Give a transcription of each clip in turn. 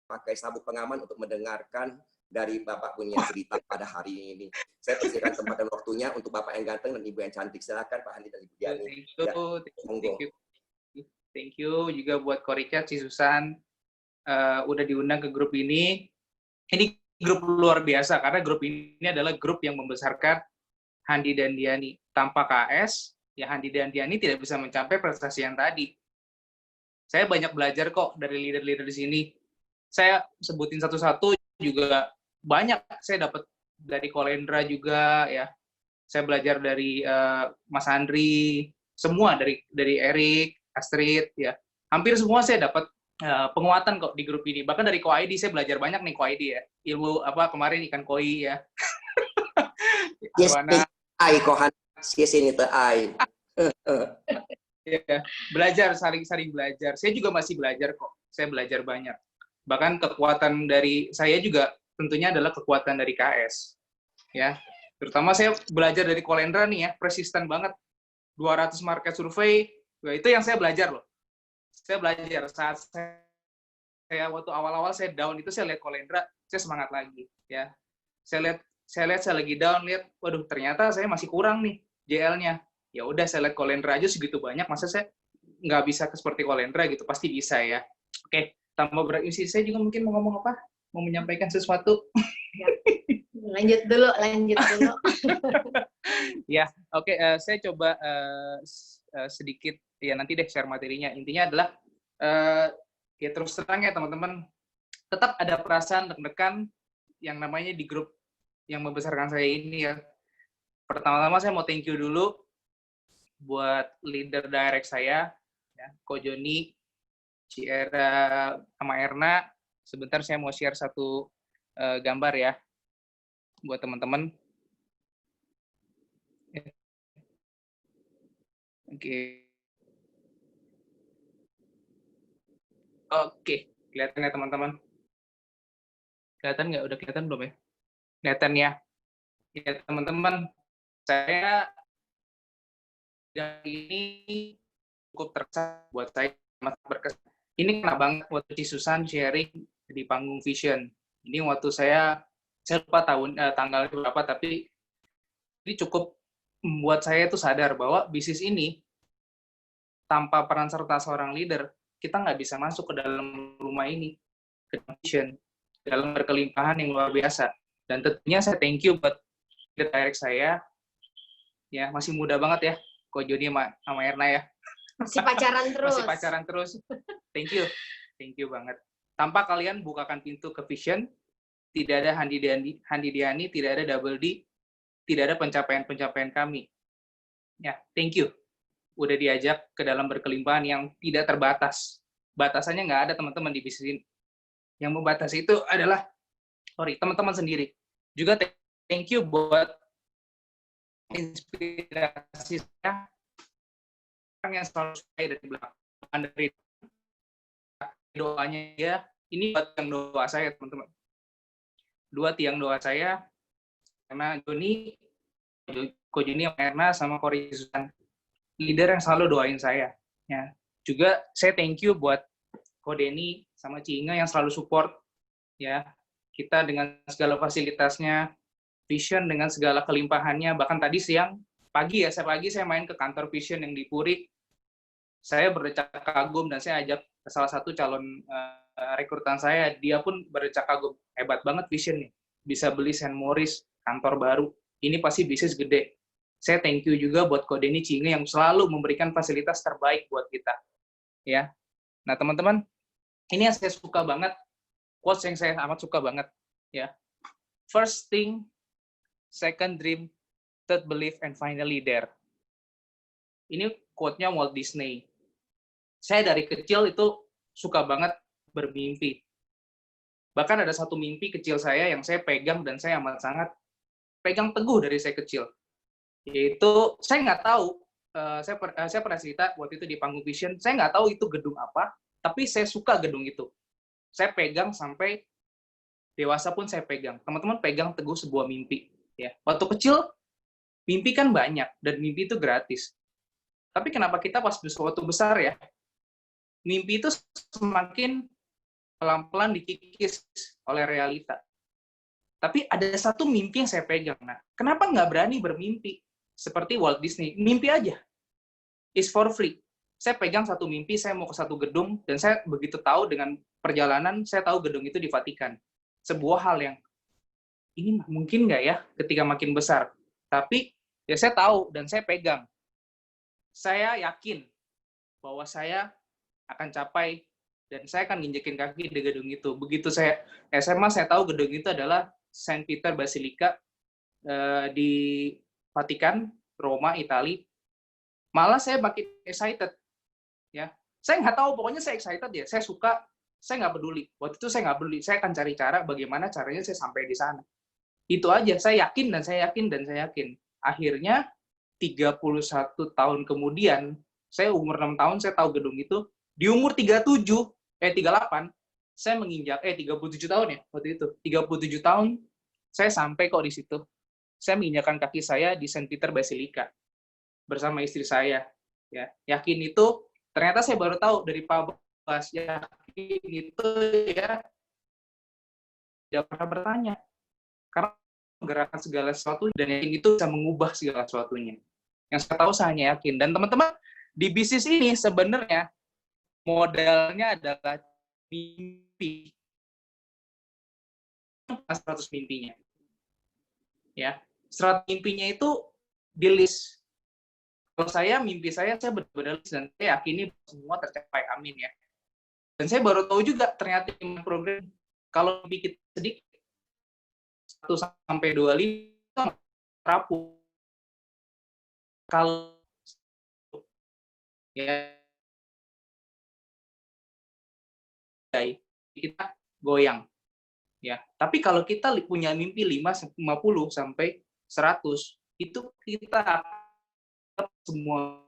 pakai sabuk pengaman untuk mendengarkan dari Bapak punya cerita pada hari ini. Saya persilakan tempat dan waktunya untuk Bapak yang ganteng dan Ibu yang cantik. Silakan Pak Handi dan Ibu Diani. Ya, monggo. Thank you juga buat Ko Richard, si Susan, udah diundang ke grup ini. Ini grup luar biasa, karena grup ini adalah grup yang membesarkan Handi dan Diani. Tanpa KS, ya Handi dan Diani tidak bisa mencapai prestasi yang tadi. Saya banyak belajar kok dari leader-leader di sini. Saya sebutin satu-satu juga banyak. Saya dapat dari Kolendra juga, ya. Saya belajar dari Mas Andri, semua dari Erik, Astrid, ya. Hampir semua saya dapat penguatan kok di grup ini. Bahkan dari Ko ID saya belajar banyak nih, Ko ID ya. Ilmu apa kemarin ikan koi ya. Yes, ai kohan, yes ini teh ai. Ya, belajar, saling belajar. Saya juga masih belajar kok. Saya belajar banyak. Bahkan kekuatan dari saya juga tentunya adalah kekuatan dari KS. Ya. Terutama saya belajar dari Kolendra nih ya, persisten banget. 200 market survey, itu yang saya belajar loh. Saya belajar saat saya waktu awal-awal saya down itu saya lihat Kolendra, saya semangat lagi ya. Saya lihat saya lagi down, lihat waduh ternyata saya masih kurang nih JL-nya. Ya udah saya lihat Kolendra aja segitu banyak, masa saya nggak bisa seperti Kolendra gitu, pasti bisa ya. Oke, tambah berisi saya juga mungkin mau ngomong apa? Mau menyampaikan sesuatu? Lanjut dulu. Ya, oke, saya coba sedikit ya nanti deh share materinya. Intinya adalah ya terus terang ya teman-teman, tetap ada perasaan deg-degan yang namanya di grup yang membesarkan saya ini ya. Pertama-tama saya mau thank you dulu buat leader direct saya, ya, Ko Joni, Ciera, sama Erna. Sebentar saya mau share satu gambar ya buat teman-teman. Oke, kelihatan ya teman-teman? Kelihatan nggak? Udah kelihatan belum ya? Kelihatan ya? Ya teman-teman, saya ini cukup terkesan buat saya, berkesan. Ini kena banget waktu Ci Susan sharing di panggung Vision. Ini waktu saya lupa tanggal berapa, tapi ini cukup membuat saya itu sadar bahwa bisnis ini tanpa peran serta seorang leader, kita nggak bisa masuk ke dalam rumah ini, ke Vision, dalam berkelimpahan yang luar biasa. Dan tentunya saya thank you buat leader direct saya, ya masih muda banget ya, Ko Joni sama Erna ya. Masih pacaran terus. Masih pacaran terus. Thank you banget. Tanpa kalian bukakan pintu ke Vision, tidak ada Handi Diani, tidak ada Double D, tidak ada pencapaian-pencapaian kami. Ya, thank you. Udah diajak ke dalam berkelimpahan yang tidak terbatas. Batasannya nggak ada teman-teman di bisnis ini. Yang membatasi itu adalah, teman-teman sendiri. Juga thank you buat inspirasi saya yang selalu saya dari belakang, dari doanya ya. Ini buat yang doa saya teman-teman. 2 tiang doa saya, karena Ko Joni, Erna, sama Ko Susan, leader yang selalu doain saya. Ya. Juga saya thank you buat Ko Denny sama Ci Inge yang selalu support ya kita dengan segala fasilitasnya, Vision dengan segala kelimpahannya. Bahkan tadi pagi saya main ke kantor Vision yang di Puri. Saya berdecak kagum dan saya ajak salah satu calon rekrutan saya, dia pun berdecak kagum. Hebat banget Vision nih. Bisa beli St. Maurice, kantor baru. Ini pasti bisnis gede. Saya thank you juga buat Ko Denny, Ci Inge yang selalu memberikan fasilitas terbaik buat kita. Ya. Nah, teman-teman, ini yang saya suka banget. Quotes yang saya amat suka banget. Ya. First thing, second dream, third belief, and finally there. Ini quote-nya Walt Disney. Saya dari kecil itu suka banget bermimpi. Bahkan ada satu mimpi kecil saya yang saya pegang dan saya amat sangat pegang teguh dari saya kecil. Yaitu, saya nggak tahu, saya pernah cerita waktu itu di panggung Vision, saya nggak tahu itu gedung apa, tapi saya suka gedung itu. Saya pegang sampai dewasa pun saya pegang. Teman-teman pegang teguh sebuah mimpi. Ya. Waktu kecil, mimpi kan banyak, dan mimpi itu gratis. Tapi kenapa kita pas waktu besar ya, mimpi itu semakin pelan-pelan dikikis oleh realita. Tapi ada satu mimpi yang saya pegang. Nah, kenapa nggak berani bermimpi seperti Walt Disney? Mimpi aja. Is for free. Saya pegang satu mimpi, saya mau ke satu gedung, dan saya begitu tahu dengan perjalanan, saya tahu gedung itu di Vatikan. Sebuah hal yang, ini mungkin nggak ya ketika makin besar. Tapi, ya saya tahu, dan saya pegang. Saya yakin bahwa saya akan capai dan saya akan nginjekin kaki di gedung itu. Begitu saya SMA, saya tahu gedung itu adalah Saint Peter Basilica di Vatikan, Roma, Italia. Malah saya makin excited. Ya, saya nggak tahu, pokoknya saya excited ya. Saya suka, saya nggak peduli. Waktu itu saya nggak peduli. Saya akan cari cara bagaimana caranya saya sampai di sana. Itu aja. Saya yakin dan saya yakin dan saya yakin. Akhirnya 31 tahun kemudian, saya umur 6 tahun, saya tahu gedung itu. Di umur 38, saya menginjak, 37 tahun ya, waktu itu. 37 tahun, saya sampai kok di situ. Saya menginjakkan kaki saya di Saint Peter Basilica bersama istri saya. Ya, yakin itu, ternyata saya baru tahu dari Pak Bas, yakin itu ya, tidak pernah bertanya. Karena menggerakkan segala sesuatu, dan yakin itu bisa mengubah segala sesuatunya. Yang saya tahu, saya hanya yakin. Dan teman-teman, di bisnis ini sebenarnya, modalnya adalah mimpi. 100 mimpinya. Ya, 100 mimpinya itu di list. Kalau saya, mimpi saya benar-benar list, dan saya yakini semua tercapai. Amin ya. Dan saya baru tahu juga, ternyata di program, kalau mimpi kita sedikit, 1-25 rapuh. Kalau ya kita goyang ya. Tapi kalau kita punya mimpi 50 sampai 100, itu kita semua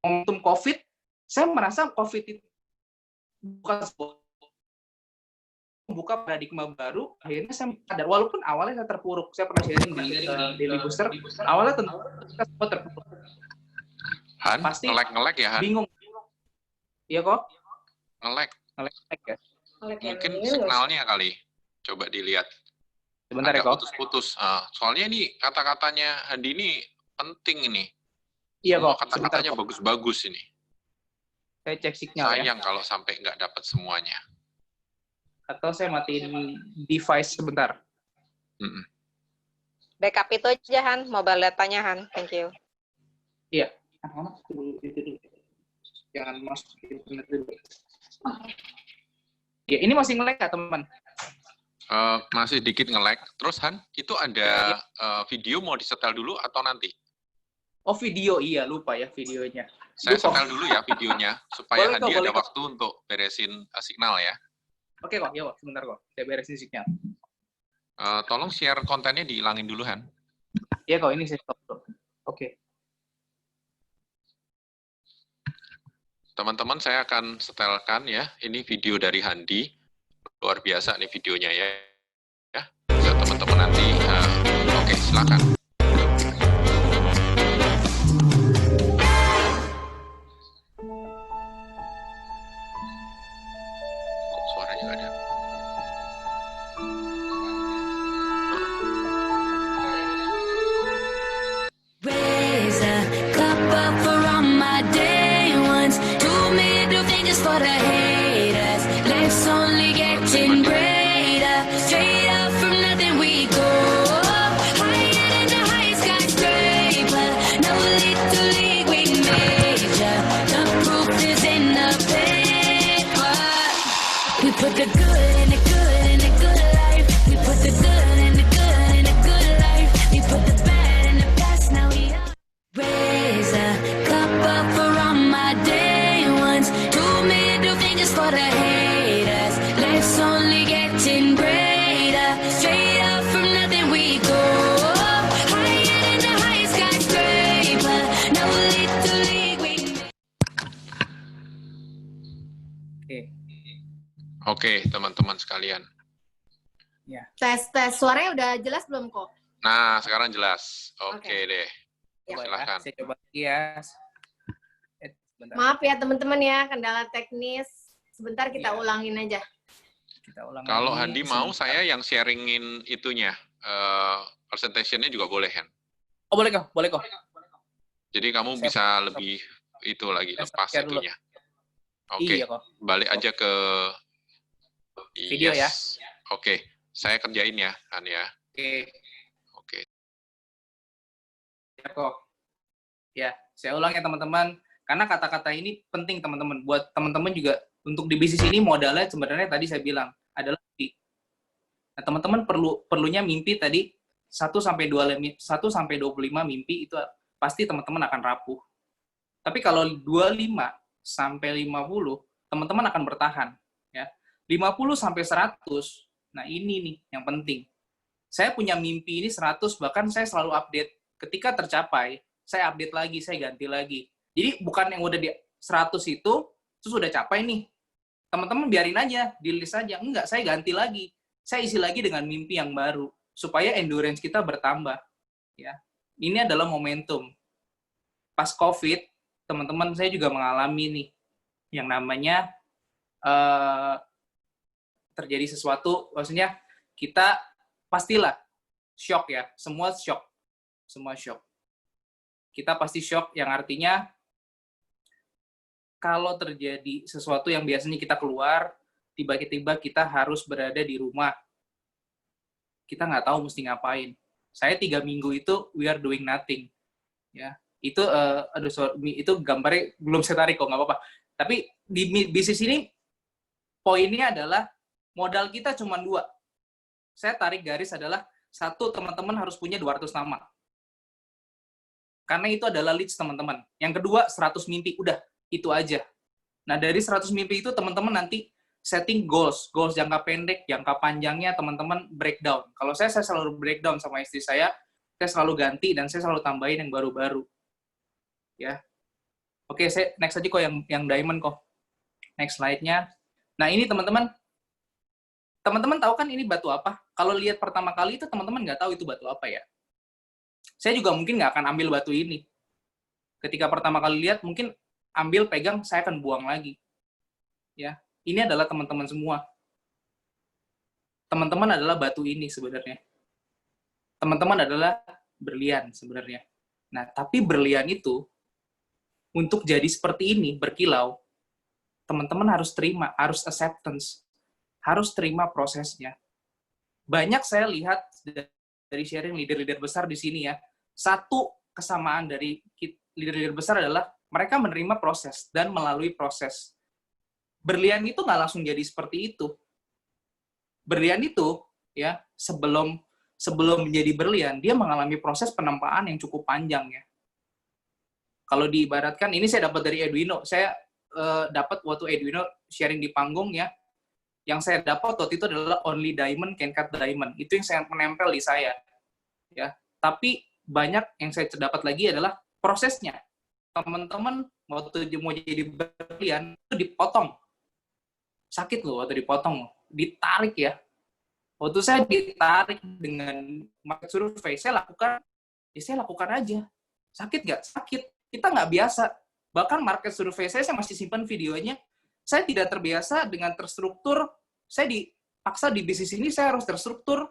momentum COVID, saya merasa COVID itu bukan membuka paradigma baru. Akhirnya saya sadar, walaupun awalnya saya terpuruk, saya pernah sharing di Daily Booster, awalnya tentu kita semua terpuruk. Han, pasti nge-lag ya, Han? Bingung. Iya kok? Nge-lag ya. Mungkin signalnya kali. Coba dilihat. Sebentar ya, agak kok. putus-putus. Soalnya ini kata-katanya Handi ini penting ini. Iya kok. Kata-katanya bagus-bagus ini. Saya cek signal ya. Sayang kalau sampai nggak dapat semuanya. Atau saya matiin device sebentar. Backup itu aja, Han. Mobile datanya, Han. Thank you. Iya. Jangan masuk internet dulu. Ya, ini masih nge-lag nggak, teman? Masih dikit nge-lag. Terus, Han, itu ada video mau disetel dulu atau nanti? Oh, video. Iya, lupa ya videonya. Saya setel dulu ya videonya, supaya Boleh, Handi boleh, ada waktu untuk beresin signal ya. Oke kok, ya kok. Sebentar kok. Saya beresin signal. Tolong share kontennya dihilangin dulu, Han. Iya kok, ini saya stop. Oke. Teman-teman, saya akan setelkan ya. Ini video dari Handi. Luar biasa nih videonya ya. Bisa teman-teman nanti. Oke, silakan. Kok suaranya nggak ada? Raise a cup up for all my day ones. Two middle fingers for the haters. Life's only getting greater. Straight up from nothing we go. Higher than the highest skyscraper. No little league we major. The proof is in the paper. We put the good in the good in the good life. We put the good in the good in the good life. We put the bad in the past. Now we are. Raise a cup up for all my day ones. Two middle fingers for the haters. Life's only getting greater. Straight up from nothing we go. Higher than the highest skyscraper. No little league we make. Oke, teman-teman sekalian. Tes suaranya udah jelas belum kok? Nah, sekarang jelas. Oke Oke. deh. Ya. Silakan. Saya coba lagi ya. Bentar. Maaf ya teman-teman ya, kendala teknis. Sebentar kita Iya. ulangin aja. Kita ulang Kalau lagi. Handi mau, Sebentar. saya yang sharingin itunya, presentation-nya juga boleh, Han. Oh, boleh kok, boleh kok. Jadi kamu Saya bisa stop. lebih itu lagi, Saya lepas share dulu. itunya. Oke, Iya kok. balik aja ke Video ya. Oke, saya kerjain ya, Han ya. Oke. Oke. Ya kok. Ya, saya ulang ya teman-teman. Karena kata-kata ini penting teman-teman. Buat teman-teman juga untuk di bisnis ini modalnya sebenarnya tadi saya bilang adalah mimpi. Nah, teman-teman perlunya mimpi tadi 1 sampai 25 mimpi itu pasti teman-teman akan rapuh. Tapi kalau 25 sampai 50, teman-teman akan bertahan ya. 50 sampai 100. Nah, ini nih yang penting. Saya punya mimpi ini 100, bahkan saya selalu update. Ketika tercapai, saya update lagi, saya ganti lagi. Jadi bukan yang udah di 100 itu, terus udah capai nih. Teman-teman biarin aja, di list aja. Enggak, saya ganti lagi. Saya isi lagi dengan mimpi yang baru. Supaya endurance kita bertambah. Ya. Ini adalah momentum. Pas COVID, teman-teman saya juga mengalami nih. Yang namanya terjadi sesuatu, maksudnya kita pastilah shock ya. Semua shock. Semua shock. Kita pasti shock yang artinya kalau terjadi sesuatu yang biasanya kita keluar, tiba-tiba kita harus berada di rumah. Kita nggak tahu mesti ngapain. Saya 3 minggu itu we are doing nothing. Ya, itu itu gambarnya belum saya tarik kok, nggak apa-apa. Tapi di bisnis ini poinnya adalah modal kita cuma 2. Saya tarik garis adalah 1, teman-teman harus punya 200 nama. Karena itu adalah leads teman-teman. Yang kedua, 100 mimpi. Udah, itu aja. Nah, dari 100 mimpi itu teman-teman nanti setting goals jangka pendek, jangka panjangnya teman-teman breakdown. Kalau saya selalu breakdown sama istri saya selalu ganti dan saya selalu tambahin yang baru-baru. Ya. Oke, saya next aja kok yang diamond kok. Next slide-nya. Nah, ini teman-teman tahu kan ini batu apa? Kalau lihat pertama kali itu teman-teman nggak tahu itu batu apa ya. Saya juga mungkin nggak akan ambil batu ini. Ketika pertama kali lihat, mungkin ambil, pegang, saya akan buang lagi. Ya, ini adalah teman-teman semua. Teman-teman adalah batu ini sebenarnya. Teman-teman adalah berlian sebenarnya. Nah, tapi berlian itu, untuk jadi seperti ini, berkilau, teman-teman harus terima, harus acceptance, harus terima prosesnya. Banyak saya lihat dari sharing leader-leader besar di sini ya, satu kesamaan dari leader-leader besar adalah mereka menerima proses dan melalui proses. Berlian itu nggak langsung jadi seperti itu. Berlian itu ya sebelum menjadi berlian, dia mengalami proses penempaan yang cukup panjang ya. Kalau diibaratkan, ini saya dapat dari Edwino. Saya dapat waktu Edwino sharing di panggung ya. Yang saya dapat waktu itu adalah only diamond can cut diamond. Itu yang saya menempel di saya. Ya. Tapi banyak yang saya dapat lagi adalah prosesnya. Teman-teman waktu mau jadi berlian itu dipotong. Sakit loh waktu dipotong. Ditarik ya. Waktu saya ditarik dengan market survey, saya lakukan aja. Sakit nggak? Sakit. Kita nggak biasa. Bahkan market survey saya masih simpan videonya. Saya tidak terbiasa dengan terstruktur. Saya dipaksa di bisnis ini, saya harus terstruktur.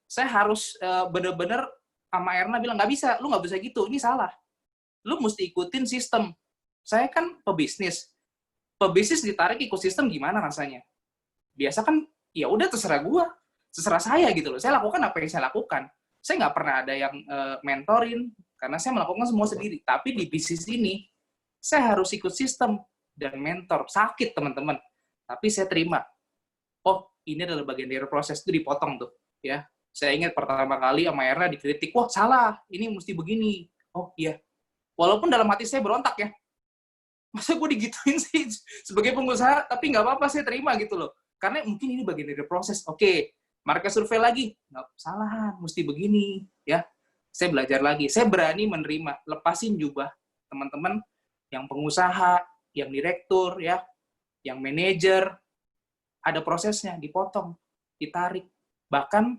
Saya harus benar-benar sama Erna bilang, nggak bisa, lu nggak bisa gitu, ini salah. Lu mesti ikutin sistem. Saya kan pebisnis. Pebisnis ditarik ikut sistem gimana rasanya? Biasa kan, ya udah terserah gua. Terserah saya gitu loh. Saya lakukan apa yang saya lakukan. Saya nggak pernah ada yang mentorin, karena saya melakukan semua sendiri. Tapi di bisnis ini, saya harus ikut sistem dan mentor. Sakit, teman-teman. Tapi saya terima. Oh, ini adalah bagian dari proses, itu dipotong tuh. Ya, saya ingat pertama kali sama Erna dikritik, wah salah, ini mesti begini. Oh iya. Walaupun dalam hati saya berontak ya. Masa gue digituin sih sebagai pengusaha, tapi nggak apa-apa, saya terima gitu loh. Karena mungkin ini bagian dari proses. Oke, market survei lagi. Nggak salah, mesti begini. Ya, saya belajar lagi. Saya berani menerima, lepasin jubah teman-teman yang pengusaha, yang direktur, ya, yang manajer, ada prosesnya, dipotong, ditarik. Bahkan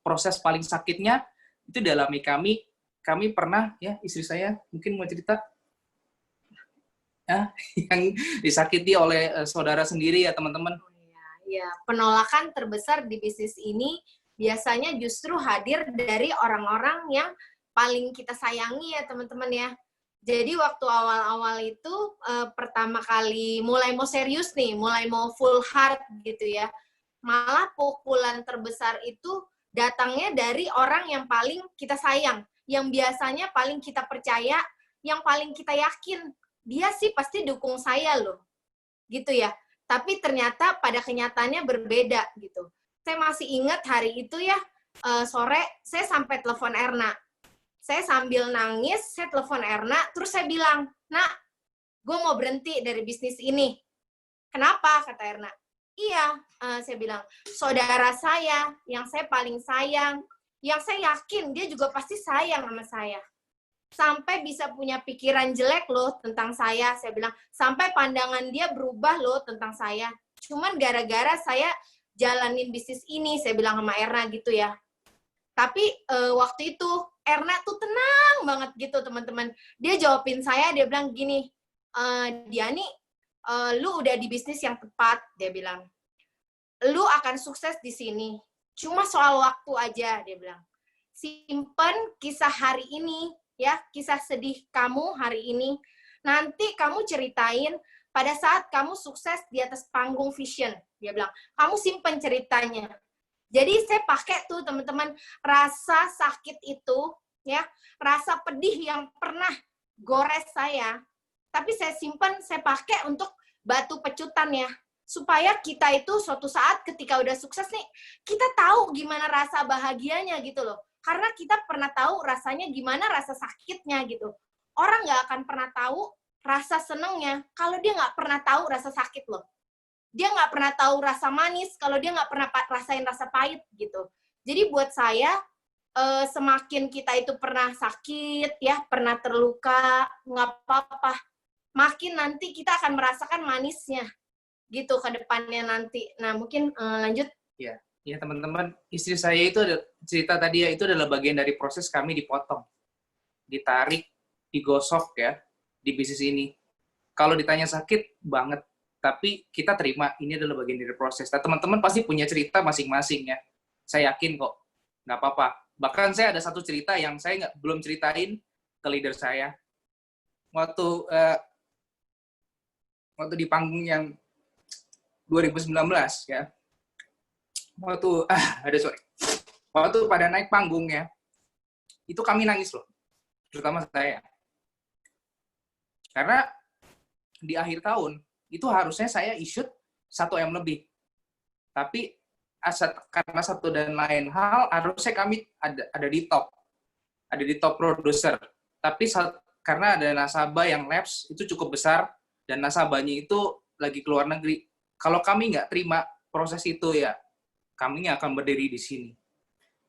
proses paling sakitnya itu dialami kami pernah, ya, istri saya mungkin mau cerita, yang disakiti oleh saudara sendiri ya teman-teman. Ya, penolakan terbesar di bisnis ini biasanya justru hadir dari orang-orang yang paling kita sayangi ya teman-teman ya. Jadi waktu awal-awal itu pertama kali mulai mau serius nih, mulai mau full heart gitu ya. Malah pukulan terbesar itu datangnya dari orang yang paling kita sayang, yang biasanya paling kita percaya, yang paling kita yakin. Dia sih pasti dukung saya loh. Gitu ya. Tapi ternyata pada kenyataannya berbeda gitu. Saya masih ingat hari itu ya, sore saya sampai telepon Erna. Saya sambil nangis, saya telepon Erna, terus saya bilang, "Nak, gue mau berhenti dari bisnis ini." "Kenapa?" kata Erna. "Iya," saya bilang, "saudara saya, yang saya paling sayang, yang saya yakin dia juga pasti sayang sama saya. Sampai bisa punya pikiran jelek loh tentang saya bilang. Sampai pandangan dia berubah loh tentang saya. Cuman gara-gara saya jalanin bisnis ini," saya bilang sama Erna gitu ya. Tapi waktu itu Erna tuh tenang banget gitu teman-teman. Dia jawabin saya, dia bilang gini, "Diani, lu udah di bisnis yang tepat," dia bilang. "Lu akan sukses di sini. Cuma soal waktu aja," dia bilang. "Simpen kisah hari ini, ya, kisah sedih kamu hari ini. Nanti kamu ceritain pada saat kamu sukses di atas panggung Vision," dia bilang. "Kamu simpen ceritanya." Jadi saya pakai tuh teman-teman rasa sakit itu, ya, rasa pedih yang pernah gores saya, tapi saya simpen, saya pakai untuk batu pecutan ya, supaya kita itu suatu saat ketika udah sukses nih, kita tahu gimana rasa bahagianya gitu loh. Karena kita pernah tahu rasanya gimana rasa sakitnya gitu. Orang nggak akan pernah tahu rasa senengnya kalau dia nggak pernah tahu rasa sakit loh. Dia nggak pernah tahu rasa manis kalau dia nggak pernah rasain rasa pahit gitu. Jadi buat saya, semakin kita itu pernah sakit, ya, pernah terluka, nggak apa-apa. Makin nanti kita akan merasakan manisnya gitu ke depannya nanti. Nah, mungkin lanjut. Ya teman-teman, istri saya itu ada cerita tadi ya, itu adalah bagian dari proses kami dipotong, ditarik, digosok ya di bisnis ini. Kalau ditanya sakit banget, tapi kita terima ini adalah bagian dari proses. Nah, teman-teman pasti punya cerita masing-masing ya. Saya yakin kok, nggak apa-apa. Bahkan saya ada satu cerita yang saya belum ceritain ke leader saya. Waktu di panggung yang 2019 ya. Waktu pada naik panggung ya, itu kami nangis loh, terutama saya. Karena di akhir tahun, itu harusnya saya shoot 1M lebih. Tapi karena satu dan lain hal, harusnya kami ada di top. Ada di top producer. Tapi karena ada nasabah yang lapse, itu cukup besar, dan nasabahnya itu lagi keluar negeri. Kalau kami nggak terima proses itu ya, kami nggak akan berdiri di sini.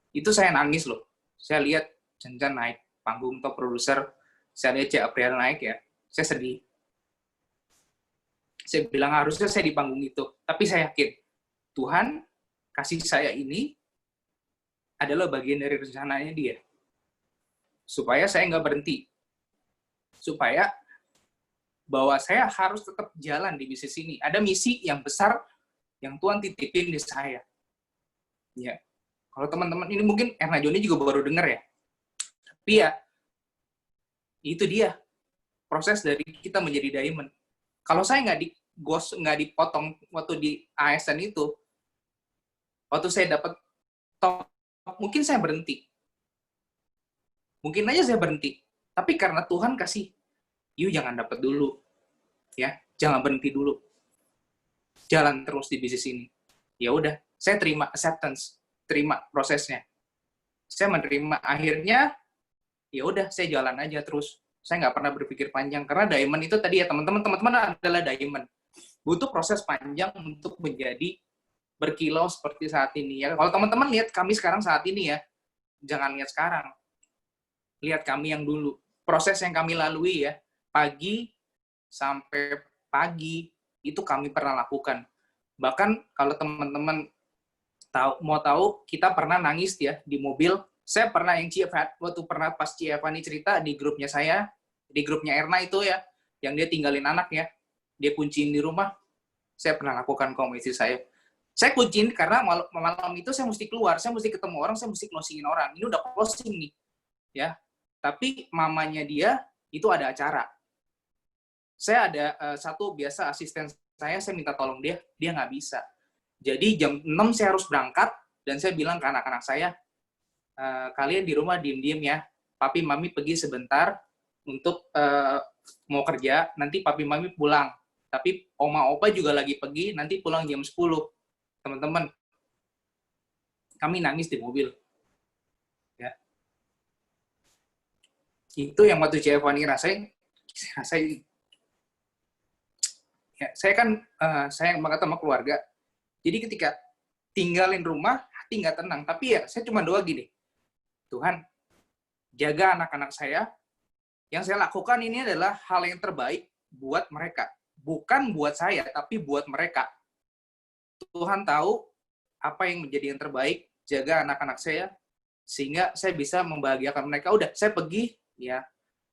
Itu saya nangis loh. Saya lihat Janjan naik panggung top producer, saya lihat Cik April naik ya, saya sedih. Saya bilang harusnya saya di panggung itu. Tapi saya yakin, Tuhan kasih saya ini adalah bagian dari rencananya dia. Supaya saya nggak berhenti. Supaya bahwa saya harus tetap jalan di bisnis ini. Ada misi yang besar yang Tuhan titipin di saya. Ya, kalau teman-teman ini mungkin Erna Joni juga baru dengar ya. Tapi ya, itu dia proses dari kita menjadi diamond. Kalau saya nggak dipotong waktu di ASN itu, waktu saya dapat top, mungkin saya berhenti. Mungkin aja saya berhenti. Tapi karena Tuhan kasih, yuk jangan dapat dulu. Ya, jangan berhenti dulu. Jalan terus di bisnis ini. Ya udah, saya terima acceptance, terima prosesnya. Saya menerima, akhirnya ya udah saya jalan aja terus. Saya nggak pernah berpikir panjang, karena diamond itu tadi ya teman-teman adalah diamond. Butuh proses panjang untuk menjadi berkilau seperti saat ini ya. Kalau teman-teman lihat kami sekarang saat ini ya, jangan lihat sekarang. Lihat kami yang dulu. Proses yang kami lalui ya, pagi sampai pagi itu kami pernah lakukan. Bahkan kalau teman-teman mau tahu, kita pernah nangis ya di mobil. Saya pernah yang waktu pernah pas Cievani cerita di grupnya saya, di grupnya Erna itu ya, yang dia tinggalin anaknya, dia kunciin di rumah. Saya pernah lakukan kok istri saya. Saya kunciin karena malam itu saya mesti keluar, saya mesti ketemu orang, saya mesti closingin orang. Ini udah closing nih, ya. Tapi mamanya dia itu ada acara. Saya ada satu biasa asisten saya minta tolong dia nggak bisa. Jadi jam 6 saya harus berangkat, dan saya bilang ke anak-anak saya, kalian di rumah diem-diem ya, papi mami pergi sebentar untuk mau kerja, nanti papi mami pulang. Tapi oma opa juga lagi pergi, nanti pulang jam 10. Teman-teman, kami nangis di mobil. Ya. Itu yang waktu Cik Evani rasain, ya, saya kan sayang banget sama keluarga. Jadi ketika tinggalin rumah, hati nggak tenang. Tapi ya, saya cuma doa gini, Tuhan, jaga anak-anak saya. Yang saya lakukan ini adalah hal yang terbaik buat mereka. Bukan buat saya, tapi buat mereka. Tuhan tahu apa yang menjadi yang terbaik, jaga anak-anak saya, sehingga saya bisa membahagiakan mereka. Udah, saya pergi, ya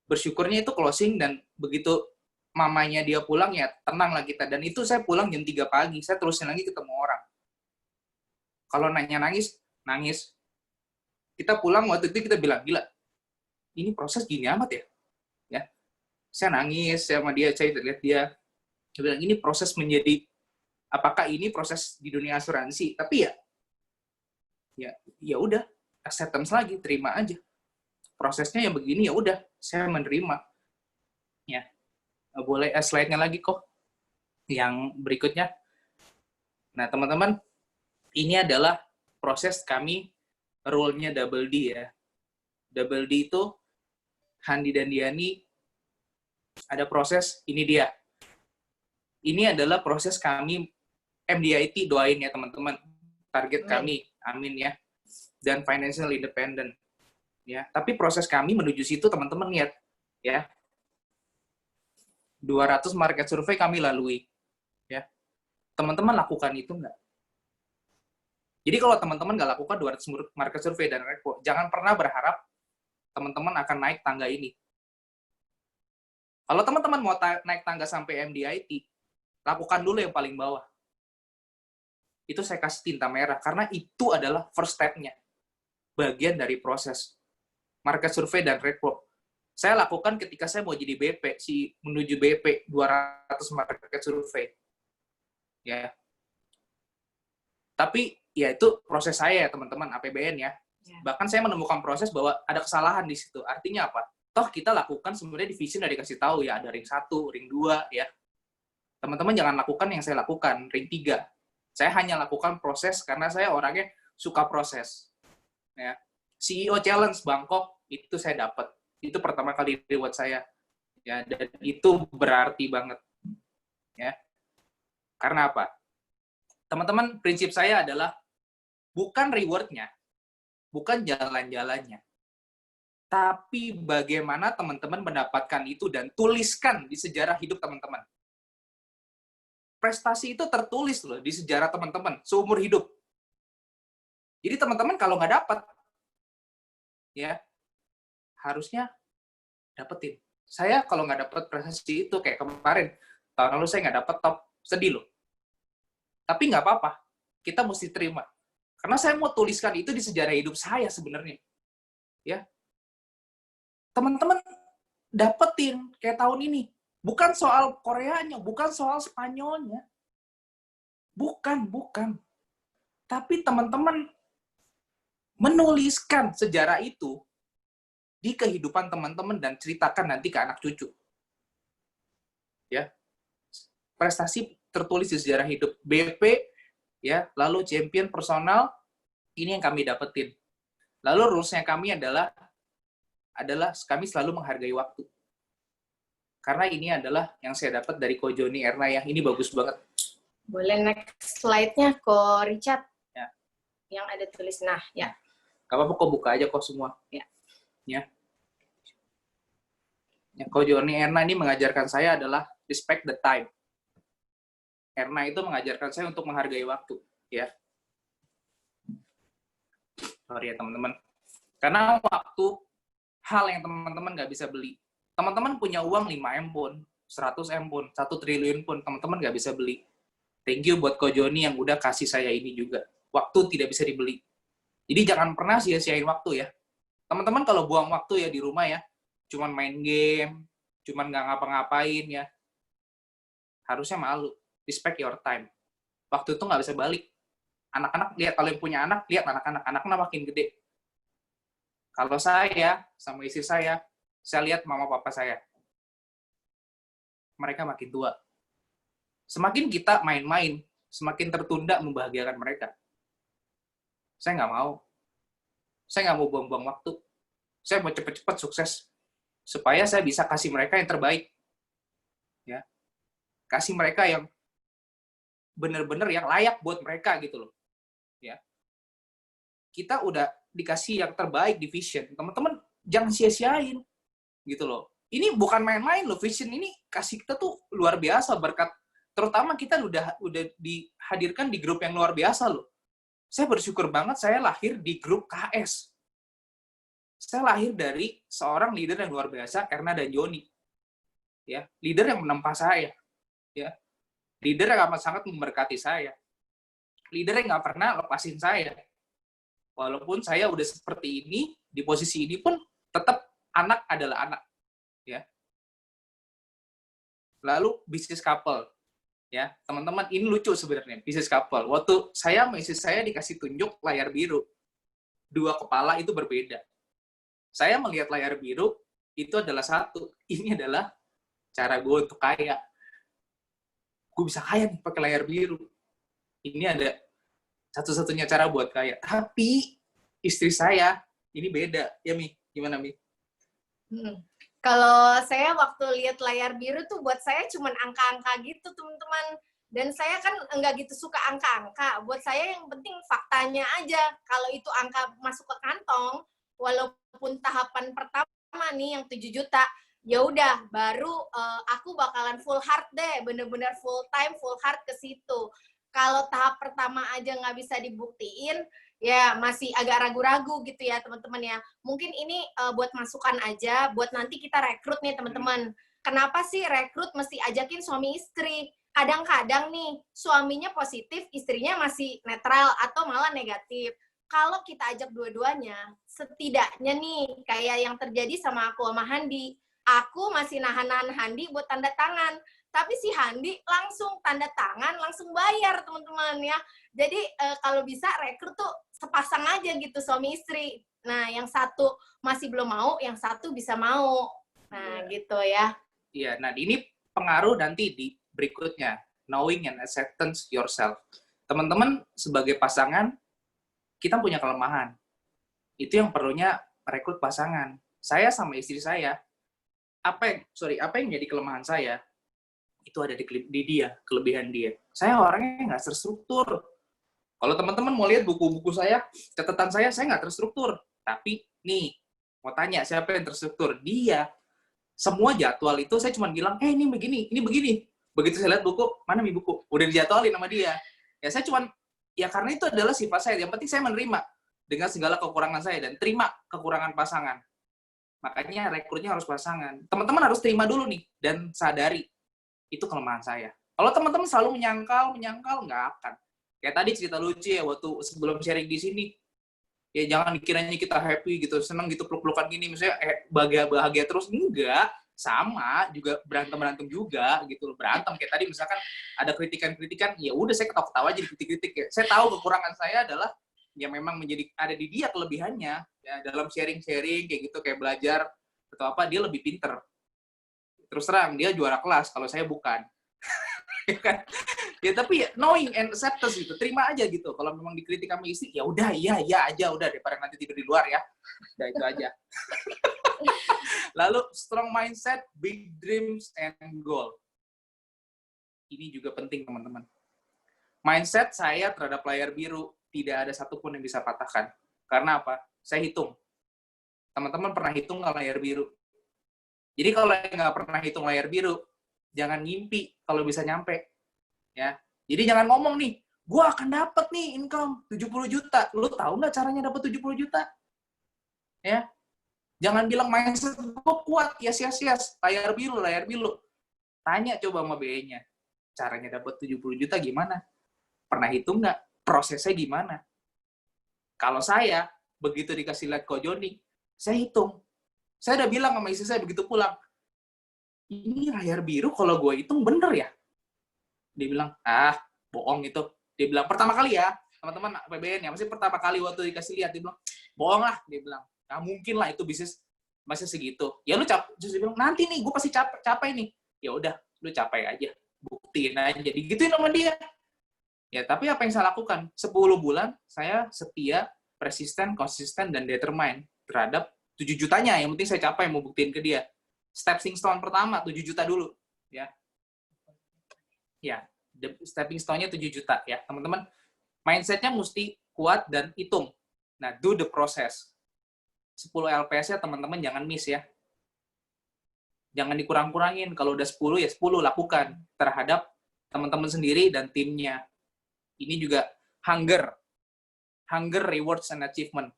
bersyukurnya itu closing, dan begitu mamanya dia pulang, ya tenanglah kita. Dan itu saya pulang jam 3 pagi, saya terusin lagi ketemu orang. Kalau nangis, nangis. Kita pulang, waktu itu kita bilang, gila, ini proses gini amat ya? Ya, saya nangis sama dia, saya lihat dia bilang, ini proses menjadi, apakah ini proses di dunia asuransi? Tapi ya udah, acceptance lagi, terima aja. Prosesnya yang begini, ya udah, saya menerima. Ya, boleh slide-nya lagi kok, yang berikutnya. Nah, teman-teman, ini adalah proses kami, role-nya Double D ya. Double D itu, Handi dan Diani, ada proses, ini dia. Ini adalah proses kami, MDIT, doain ya teman-teman. Target kami, amin ya. Dan financial independent. Ya, tapi proses kami menuju situ teman-teman lihat ya. 200 market survei kami lalui. Ya. Teman-teman lakukan itu enggak? Jadi kalau teman-teman nggak lakukan 200 market survei dan repo, jangan pernah berharap teman-teman akan naik tangga ini. Kalau teman-teman mau naik tangga sampai MDIT, lakukan dulu yang paling bawah. Itu saya kasih tinta merah, karena itu adalah first step-nya. Bagian dari proses. Market survei dan repo. Saya lakukan ketika saya mau jadi BP, menuju BP, 200 market survei. Ya. Tapi, ya itu proses saya ya teman-teman, APBN ya. Bahkan saya menemukan proses bahwa ada kesalahan di situ. Artinya apa? Toh kita lakukan sebenarnya division udah dikasih tahu ya, ada ring 1, ring 2 ya. Teman-teman jangan lakukan yang saya lakukan, ring 3. Saya hanya lakukan proses karena saya orangnya suka proses. Ya. CEO Challenge Bangkok itu saya dapat. Itu pertama kali reward saya. Ya, dan itu berarti banget. Ya. Karena apa? Teman-teman, prinsip saya adalah bukan reward-nya, bukan jalan-jalannya, tapi bagaimana teman-teman mendapatkan itu dan tuliskan di sejarah hidup teman-teman. Prestasi itu tertulis loh di sejarah teman-teman, seumur hidup. Jadi teman-teman kalau nggak dapat, ya harusnya dapetin. Saya kalau nggak dapat prestasi itu, kayak kemarin, tahun lalu saya nggak dapat top, sedih loh. Tapi nggak apa-apa, kita mesti terima. Karena saya mau tuliskan itu di sejarah hidup saya sebenarnya. Ya. Teman-teman dapetin kayak tahun ini. Bukan soal Koreanya, bukan soal Spanyolnya. Bukan. Tapi teman-teman menuliskan sejarah itu di kehidupan teman-teman dan ceritakan nanti ke anak cucu. Ya. Prestasi tertulis di sejarah hidup. BP, ya, lalu champion personal, ini yang kami dapetin. Lalu rules-nya kami adalah kami selalu menghargai waktu. Karena ini adalah yang saya dapat dari Ko Joni Erna ya. Ini bagus banget. Boleh next slide-nya, Ko Richard. Ya. Yang ada tulis, nah, ya. Gak apa-apa, kok buka aja kok semua. Ya. Ya. Ko Joni Erna ini mengajarkan saya adalah respect the time. Erna itu mengajarkan saya untuk menghargai waktu, ya. Sorry ya teman-teman. Karena waktu hal yang teman-teman nggak bisa beli. Teman-teman punya uang 5M pun, 100 M pun, 1 triliun pun, teman-teman nggak bisa beli. Thank you buat Ko Joni yang udah kasih saya ini juga. Waktu tidak bisa dibeli. Jadi jangan pernah sia-siain waktu ya. Teman-teman kalau buang waktu ya di rumah ya, cuman main game, cuman nggak ngapa-ngapain ya, harusnya malu. Respect your time. Waktu itu nggak bisa balik. Anak-anak, lihat kalau yang punya anak, lihat anak-anak. Anak-anak makin gede. Kalau saya, sama istri saya lihat mama papa saya. Mereka makin tua. Semakin kita main-main, semakin tertunda membahagiakan mereka. Saya nggak mau. Saya nggak mau buang-buang waktu. Saya mau cepat-cepat sukses. Supaya saya bisa kasih mereka yang terbaik. Ya. Kasih mereka yang benar-benar yang layak buat mereka gitu loh. Ya. Kita udah dikasih yang terbaik di Vision. Teman-teman jangan sia-siain gitu loh. Ini bukan main-main loh. Vision ini kasih kita tuh luar biasa berkat, terutama kita udah dihadirkan di grup yang luar biasa loh. Saya bersyukur banget saya lahir di grup KS. Saya lahir dari seorang leader yang luar biasa, Erna dan Joni. Ya, leader yang menempa saya. Ya. Leader yang amat sangat memberkati saya. Leader yang nggak pernah lepasin saya. Walaupun saya udah seperti ini, di posisi ini pun tetap anak adalah anak. Ya. Lalu bisnis couple. Ya, teman-teman, ini lucu sebenarnya, bisnis couple. Waktu saya sama istri saya dikasih tunjuk layar biru. 2 kepala itu berbeda. Saya melihat layar biru, itu adalah satu. Ini adalah cara gue untuk kaya. Gue bisa kaya nih pakai layar biru. Ini ada satu-satunya cara buat kaya. Tapi istri saya, ini beda. Ya, Mi? Gimana, Mi? Kalau saya waktu lihat layar biru tuh buat saya cuman angka-angka gitu, teman-teman. Dan saya kan enggak gitu suka angka-angka. Buat saya yang penting faktanya aja. Kalau itu angka masuk ke kantong, walaupun tahapan pertama nih yang 7 juta, ya udah baru aku bakalan full heart deh, bener-bener full time, full heart ke situ. Kalau tahap pertama aja nggak bisa dibuktiin, ya masih agak ragu-ragu gitu ya teman-teman ya. Mungkin ini buat masukan aja, buat nanti kita rekrut nih teman-teman. Kenapa sih rekrut mesti ajakin suami istri? Kadang-kadang nih suaminya positif, istrinya masih netral atau malah negatif. Kalau kita ajak dua-duanya, setidaknya nih kayak yang terjadi sama aku sama Handi. Aku masih nahan-nahan Handi buat tanda tangan. Tapi si Handi langsung tanda tangan, langsung bayar teman-teman ya. Jadi kalau bisa rekrut tuh sepasang aja gitu suami istri. Nah yang satu masih belum mau, yang satu bisa mau. Nah gitu ya. Iya, nah ini pengaruh nanti di berikutnya. Knowing and acceptance yourself. Teman-teman sebagai pasangan, kita punya kelemahan. Itu yang perlunya rekrut pasangan. Saya sama istri saya, apa yang jadi kelemahan saya, itu ada di dia, kelebihan dia. Saya orangnya nggak terstruktur. Kalau teman-teman mau lihat buku-buku saya, catatan saya nggak terstruktur. Tapi nih, mau tanya siapa yang terstruktur? Dia. Semua jadwal itu saya cuma bilang, ini begini, ini begini. Begitu saya lihat buku, mana nih buku? Udah dijadwalin sama dia. Ya saya cuma, ya karena itu adalah sifat saya. Yang penting saya menerima dengan segala kekurangan saya dan terima kekurangan pasangan. Makanya rekrutnya harus pasangan. Teman-teman harus terima dulu nih dan sadari itu kelemahan saya. Kalau teman-teman selalu menyangkal, nggak akan. Kayak tadi cerita lucu ya, waktu sebelum sharing di sini, ya jangan dikiranya kita happy gitu, seneng gitu, peluk-pelukan gini, misalnya bahagia terus. Enggak, sama, juga berantem juga gitu. Berantem, kayak tadi misalkan ada kritikan-kritikan, ya udah saya ketawa-ketawa aja dikritik-kritik ya. Saya tahu kekurangan saya adalah, ya memang ada di dia kelebihannya, ya dalam sharing-sharing, kayak gitu, kayak belajar, atau apa, dia lebih pinter. Terus terang, dia juara kelas, kalau saya bukan. Ya tapi ya, knowing and acceptance gitu, terima aja gitu. Kalau memang dikritik sama istri, ya udah, iya aja, udah daripada nanti tidur di luar ya. Udah itu aja. Lalu strong mindset, big dreams and goal. Ini juga penting teman-teman. Mindset saya terhadap layar biru tidak ada satupun yang bisa patahkan. Karena apa? Saya hitung. Teman-teman pernah hitung nggak layar biru? Jadi kalau nggak pernah hitung layar biru, jangan ngimpi kalau bisa nyampe. Ya, jadi jangan ngomong nih, gue akan dapat nih income 70 juta. Lu tahu nggak caranya dapat 70 juta? Ya, jangan bilang mindset gue kuat, yes, layar biru. Tanya coba sama BE-nya, caranya dapat 70 juta gimana? Pernah hitung nggak? Prosesnya gimana? Kalau saya, begitu dikasih lihat Ko Joni, saya hitung. Saya udah bilang sama istri saya begitu pulang, ini layar biru kalau gue hitung bener ya? Dia bilang, bohong itu. Dia bilang, pertama kali ya, teman-teman PBN ya, masih pertama kali waktu dikasih lihat, dia bilang, bohong lah, dia bilang, nggak mungkin lah itu bisnis masih segitu. Ya lu terus dia bilang, nanti nih, gue pasti capai nih. Ya udah, lu capai aja, buktiin aja, digituin sama dia. Ya, tapi apa yang saya lakukan? 10 bulan, saya setia, persisten, konsisten, dan determine terhadap 7 jutanya, yang penting saya capai, mau buktiin ke dia. Stepping stone pertama, 7 juta dulu. Ya, stepping stone-nya 7 juta. Ya, teman-teman, mindset-nya mesti kuat dan hitung. Nah, do the process. 10 LPS-nya teman-teman jangan miss ya. Jangan dikurang-kurangin. Kalau udah 10, ya 10 lakukan terhadap teman-teman sendiri dan timnya. Ini juga hunger, rewards, and achievement.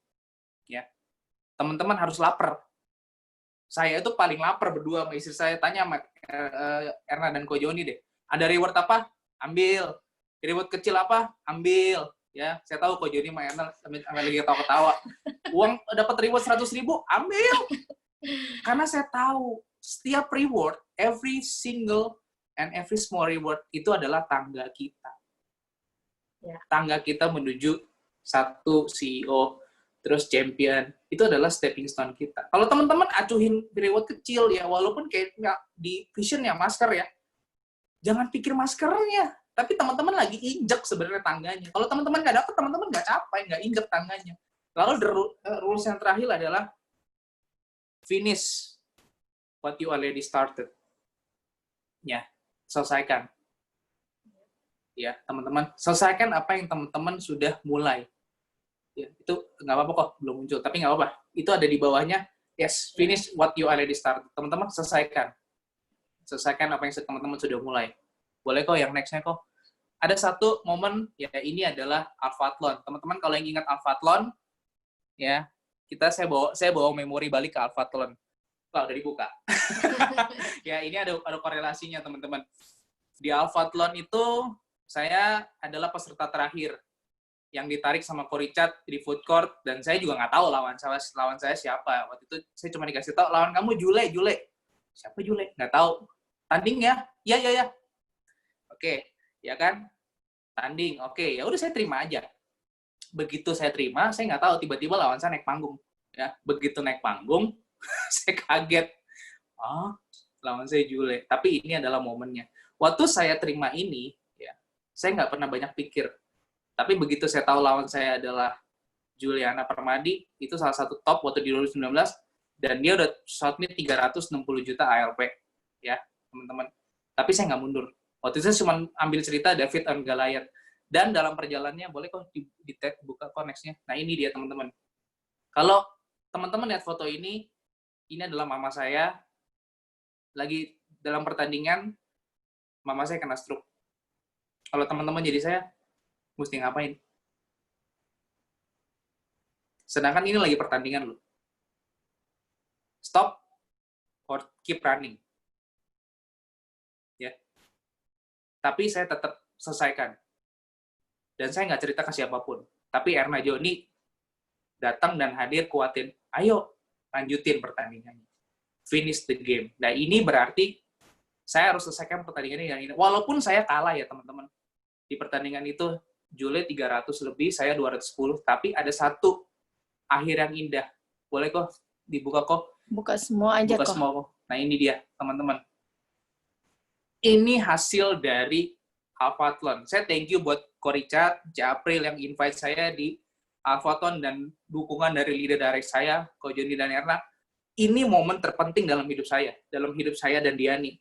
Ya, teman-teman harus lapar. Saya itu paling lapar berdua sama istri saya. Tanya sama Erna dan Ko Joni deh. Ada reward apa? Ambil. Reward kecil apa? Ambil. Ya, saya tahu Ko Joni sama Erna lagi ketawa-ketawa. Uang dapat reward 100.000, ambil. Karena saya tahu setiap reward, every single and every small reward itu adalah tangga kita. Ya. Tangga kita menuju satu CEO, terus champion, itu adalah stepping stone kita. Kalau teman-teman acuhin reward kecil ya, walaupun kayak nggak di vision ya masker ya, jangan pikir maskernya, tapi teman-teman lagi injek sebenarnya tangganya. Kalau teman-teman nggak dapat, teman-teman nggak capai, nggak injek tangganya. Lalu rules yang terakhir adalah finish what you already started. Ya, selesaikan. Ya, teman-teman, selesaikan apa yang teman-teman sudah mulai. Ya, itu nggak apa-apa kok, belum muncul, tapi nggak apa-apa. Itu ada di bawahnya, yes, finish what you already started. Teman-teman, selesaikan. Selesaikan apa yang teman-teman sudah mulai. Boleh kok, yang next-nya kok. Ada satu momen, ya ini adalah Alphathlon. Teman-teman, kalau yang ingat Alphathlon, ya, saya bawa memori balik ke Alphathlon. Wah, udah dibuka. Ya, ini ada korelasinya, teman-teman. Di Alphathlon itu, saya adalah peserta terakhir yang ditarik sama Ko Richard di food court, dan saya juga nggak tahu lawan saya siapa. Waktu itu saya cuma dikasih tahu, lawan kamu Jule. Siapa Jule? Nggak tahu. Tanding ya? Iya. Oke, ya kan? Tanding, oke. Ya udah saya terima aja. Begitu saya terima, saya nggak tahu, tiba-tiba lawan saya naik panggung. Ya, begitu naik panggung, saya kaget. Lawan saya Jule. Tapi ini adalah momennya. Waktu saya terima ini, ya, saya nggak pernah banyak pikir. Tapi begitu saya tahu lawan saya adalah Juliana Permadi, itu salah satu top waktu di 2019, dan dia udah submit 360 juta ALP, ya, teman-teman. Tapi saya nggak mundur. Waktu itu saya cuma ambil cerita David and Goliath. Dan dalam perjalanannya, boleh kok buka koneksnya. Nah, ini dia, teman-teman. Kalau teman-teman lihat foto ini adalah mama saya, lagi dalam pertandingan, mama saya kena stroke. Kalau teman-teman jadi saya, mesti ngapain? Sedangkan ini lagi pertandingan loh. Stop or keep running. Ya. Tapi saya tetap selesaikan. Dan saya nggak cerita ke siapapun. Tapi Erna Joni datang dan hadir kuatin. Ayo, lanjutin pertandingannya. Finish the game. Nah, ini berarti saya harus selesaikan pertandingan ini. Walaupun saya kalah ya, teman-teman. Di pertandingan itu, Jule 300 lebih, saya 210, tapi ada satu akhir yang indah. Boleh kok dibuka kok? Buka semua aja Buka kok. semua kok. Nah, ini dia, teman-teman. Ini hasil dari Alphathlon. Saya thank you buat Ko Richard, April yang invite saya di Alphathlon dan dukungan dari leader direct saya, Ko Joni dan Erna. Ini momen terpenting dalam hidup saya dan Diani.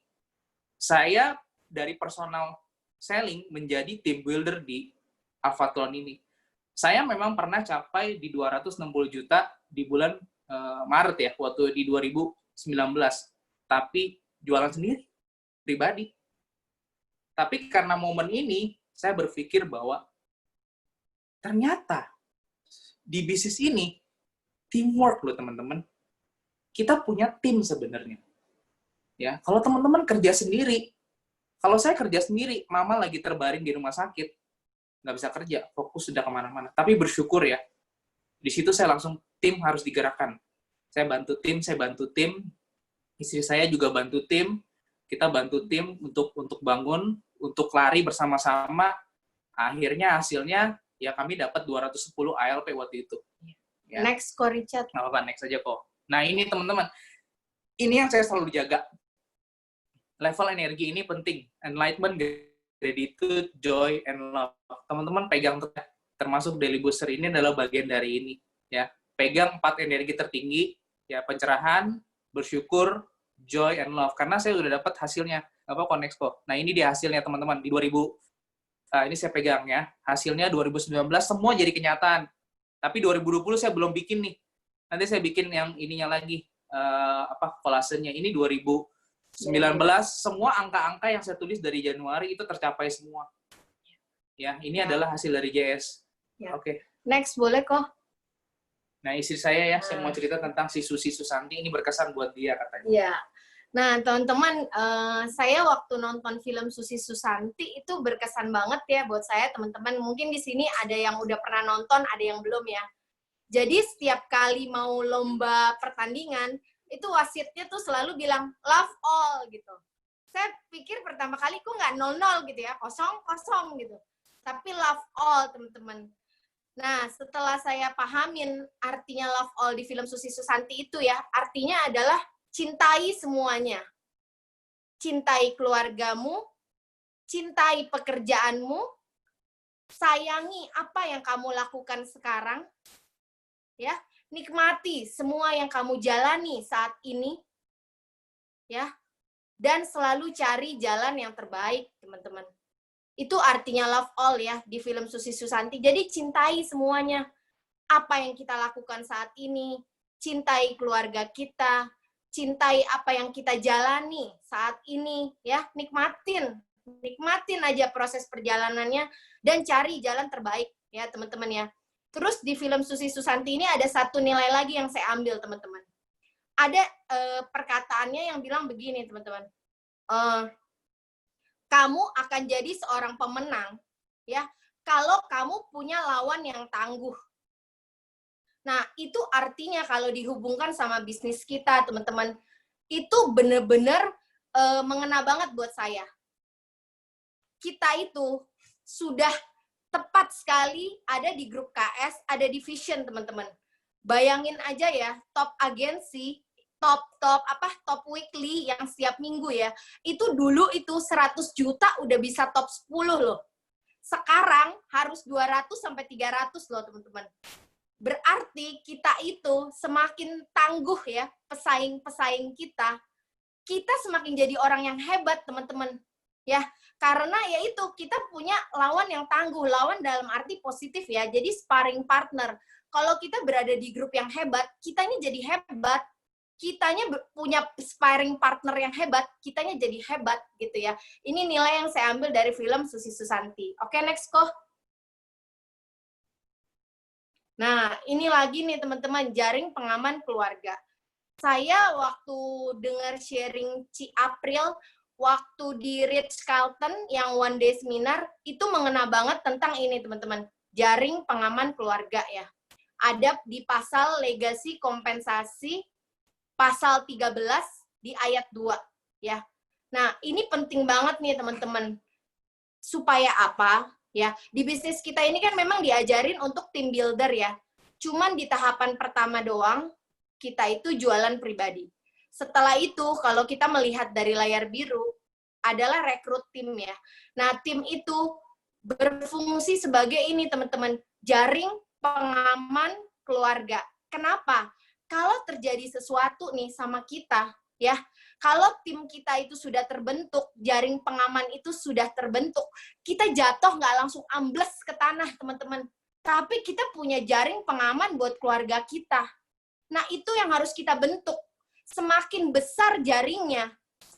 Saya dari personal selling menjadi team builder di Alphathlon ini. Saya memang pernah capai di 260 juta di bulan Maret ya, waktu di 2019. Tapi jualan sendiri, pribadi. Tapi karena momen ini, saya berpikir bahwa ternyata di bisnis ini, teamwork loh teman-teman. Kita punya tim sebenarnya. Ya, kalau teman-teman kerja sendiri, kalau saya kerja sendiri, mama lagi terbaring di rumah sakit, nggak bisa kerja, fokus sudah kemana-mana. Tapi bersyukur ya, di situ saya langsung tim harus digerakkan. Saya bantu tim, istri saya juga bantu tim, kita bantu tim untuk bangun, untuk lari bersama-sama. Akhirnya hasilnya ya kami dapat 210 ALP waktu itu. Ya. Next, Ko Richard. Nggak apa-apa, next aja kok. Nah ini teman-teman, ini yang saya selalu jaga. Level energi ini penting. Enlightenment, gratitude, joy, and love. Teman-teman pegang, termasuk Daily Booster ini adalah bagian dari ini. Ya, pegang 4 energi tertinggi, ya pencerahan, bersyukur, joy, and love. Karena saya udah dapat hasilnya. Apa Connexpo. Nah ini dia hasilnya teman-teman. Di 2000, ini saya pegang ya. Hasilnya 2019 semua jadi kenyataan. Tapi 2020 saya belum bikin nih. Nanti saya bikin yang ininya lagi. Kolasenya. Ini 2019 semua angka-angka yang saya tulis dari Januari itu tercapai semua. Ya, ini adalah hasil dari JS. Ya. Oke. Next, boleh kok. Nah, istri saya ya, saya mau cerita tentang si Susi Susanti. Ini berkesan buat dia katanya. Iya. Nah, teman-teman, saya waktu nonton film Susi Susanti itu berkesan banget ya buat saya, teman-teman. Mungkin di sini ada yang udah pernah nonton, ada yang belum ya. Jadi setiap kali mau lomba pertandingan, itu wasitnya tuh selalu bilang love all gitu. Saya pikir pertama kali kok nggak 0-0 gitu ya, 0-0 gitu. Tapi love all, teman-teman. Nah, setelah saya pahamin artinya love all di film Susi Susanti itu ya, artinya adalah cintai semuanya. Cintai keluargamu, cintai pekerjaanmu, sayangi apa yang kamu lakukan sekarang, ya. Nikmati semua yang kamu jalani saat ini, ya, dan selalu cari jalan yang terbaik, teman-teman. Itu artinya love all ya di film Susi Susanti. Jadi cintai semuanya, apa yang kita lakukan saat ini, cintai keluarga kita, cintai apa yang kita jalani saat ini, ya, nikmatin aja proses perjalanannya dan cari jalan terbaik, ya, teman-teman ya. Terus di film Susi Susanti ini ada satu nilai lagi yang saya ambil, teman-teman. Ada perkataannya yang bilang begini, teman-teman. Kamu akan jadi seorang pemenang, ya, kalau kamu punya lawan yang tangguh. Nah, itu artinya kalau dihubungkan sama bisnis kita, teman-teman, itu benar-benar mengena banget buat saya. Kita itu sudah tepat sekali ada di grup KS, ada di Vision, teman-teman. Bayangin aja ya, top agensi, top weekly yang setiap minggu ya, itu dulu itu 100 juta udah bisa top 10 loh. Sekarang harus 200 sampai 300 loh, teman-teman. Berarti kita itu semakin tangguh ya, pesaing-pesaing kita semakin jadi orang yang hebat, teman-teman. Ya, karena ya itu kita punya lawan yang tangguh, lawan dalam arti positif ya. Jadi sparring partner. Kalau kita berada di grup yang hebat, kitanya jadi hebat. Kitanya punya sparring partner yang hebat, kitanya jadi hebat gitu ya. Ini nilai yang saya ambil dari film Susi Susanti. Oke, next kok. Nah, ini lagi nih teman-teman, jaring pengaman keluarga. Saya waktu dengar sharing Ci April, waktu di Ritz-Carlton yang one day seminar, itu mengena banget tentang ini teman-teman, jaring pengaman keluarga ya. Ada di pasal legasi kompensasi, pasal 13 di ayat 2 ya. Nah, ini penting banget nih teman-teman. Supaya apa? Ya, di bisnis kita ini kan memang diajarin untuk team builder ya. Cuman di tahapan pertama doang, kita itu jualan pribadi. Setelah itu, kalau kita melihat dari layar biru, adalah rekrut tim ya. Nah, tim itu berfungsi sebagai ini teman-teman, jaring pengaman keluarga. Kenapa? Kalau terjadi sesuatu nih sama kita, ya, kalau tim kita itu sudah terbentuk, jaring pengaman itu sudah terbentuk, kita jatuh nggak langsung ambles ke tanah, teman-teman. Tapi kita punya jaring pengaman buat keluarga kita. Nah, itu yang harus kita bentuk. Semakin besar jaringnya,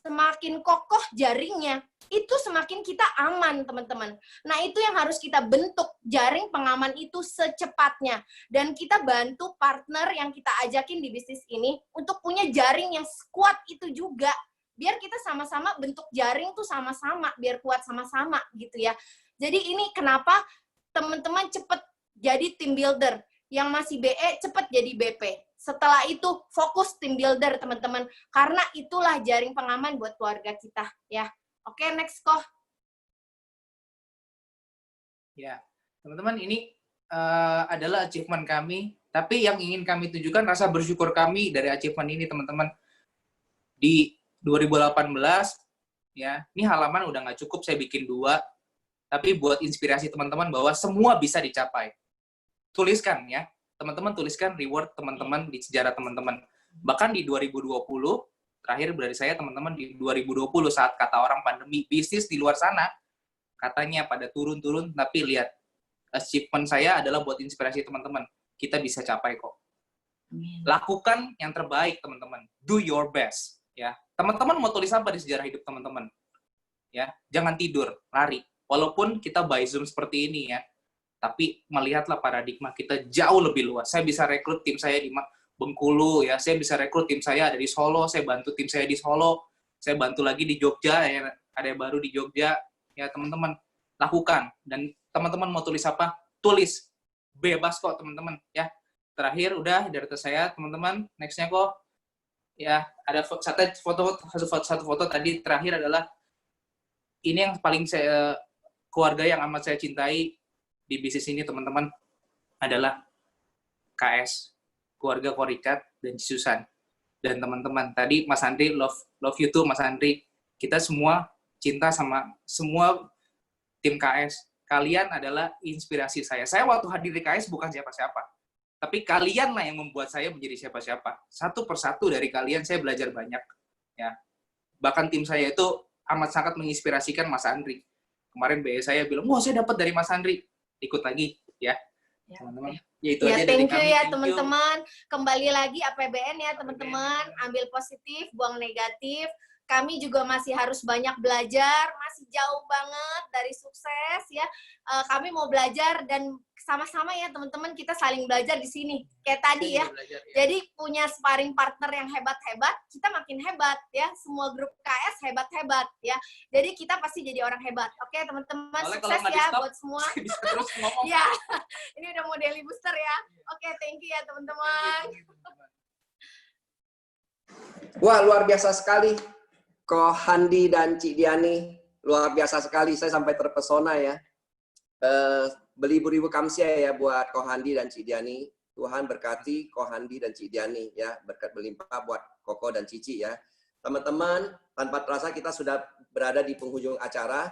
semakin kokoh jaringnya, itu semakin kita aman, teman-teman. Nah, itu yang harus kita bentuk, jaring pengaman itu secepatnya. Dan kita bantu partner yang kita ajakin di bisnis ini untuk punya jaring yang kuat itu juga. biar kita sama-sama bentuk jaring tuh sama-sama, biar kuat sama-sama gitu ya. Jadi ini kenapa teman-teman cepet jadi team builder, yang masih BE cepet jadi BP. Setelah itu fokus team builder teman-teman, karena itulah jaring pengaman buat keluarga kita ya. Oke, next Koh. Ya, teman-teman, ini adalah achievement kami, tapi yang ingin kami tunjukkan rasa bersyukur kami dari achievement ini, teman-teman. Di 2018, ya, ini halaman udah nggak cukup, saya bikin 2, tapi buat inspirasi teman-teman bahwa semua bisa dicapai. Tuliskan ya, teman-teman tuliskan reward teman-teman di sejarah teman-teman. Bahkan di 2020, terakhir dari saya teman-teman, di 2020 saat kata orang pandemi, bisnis di luar sana, katanya pada turun-turun, tapi lihat, achievement saya adalah buat inspirasi teman-teman. Kita bisa capai kok. Lakukan yang terbaik, teman-teman. Do your best. Ya, teman-teman mau tulis apa di sejarah hidup teman-teman? Ya, jangan tidur, lari. Walaupun kita by Zoom seperti ini ya, tapi melihatlah paradigma kita jauh lebih luas. Saya bisa rekrut tim saya di Bengkulu, ya. Saya bisa rekrut tim saya ada di Solo. Saya bantu tim saya di Solo. Saya bantu lagi di Jogja, ya. Ada yang baru di Jogja. Ya, teman-teman, lakukan. Dan teman-teman mau tulis apa? Tulis. Bebas kok, teman-teman. Ya. Terakhir, udah dari saya, teman-teman. Next-nya kok. Ya, ada satu foto tadi terakhir adalah ini yang paling saya, keluarga yang amat saya cintai di bisnis ini, teman-teman, adalah KS, keluarga Korikat dan Susan. Dan teman-teman, tadi Mas Andri, love you too, Mas Andri. Kita semua cinta sama semua tim KS. Kalian adalah inspirasi saya. Saya waktu hadir di KS bukan siapa-siapa. Tapi kalianlah yang membuat saya menjadi siapa-siapa. Satu persatu dari kalian saya belajar banyak. Ya. Bahkan tim saya itu amat sangat menginspirasikan Mas Andri. Kemarin BE saya bilang, wah saya dapat dari Mas Andri. Ikut lagi, ya. Teman-teman. Ya, itu aja thank dari you kami. ya teman-teman. Kembali lagi APBN ya teman-teman. Ambil positif, buang negatif. Kami juga masih harus banyak belajar, masih jauh banget dari sukses ya. Kami mau belajar dan sama-sama ya teman-teman, kita saling belajar di sini. Kayak tadi ya. Belajar, ya. Jadi punya sparring partner yang hebat-hebat, kita makin hebat ya. Semua grup KS hebat-hebat ya. Jadi kita pasti jadi orang hebat. Oke teman-teman, sukses ya buat semua. Bisa terus ngomong. Ya, ini udah mau daily booster ya. Oke, thank you ya teman-teman. Wah, luar biasa sekali. Ko Handi dan Cik Diani, luar biasa sekali. Saya sampai terpesona ya. Beribu-ribu kamsia ya buat Ko Handi dan Cik Diani. Tuhan berkati Ko Handi dan Cik Diani ya. Berkat berlimpah buat Koko dan Cici ya. Teman-teman, tanpa terasa kita sudah berada di penghujung acara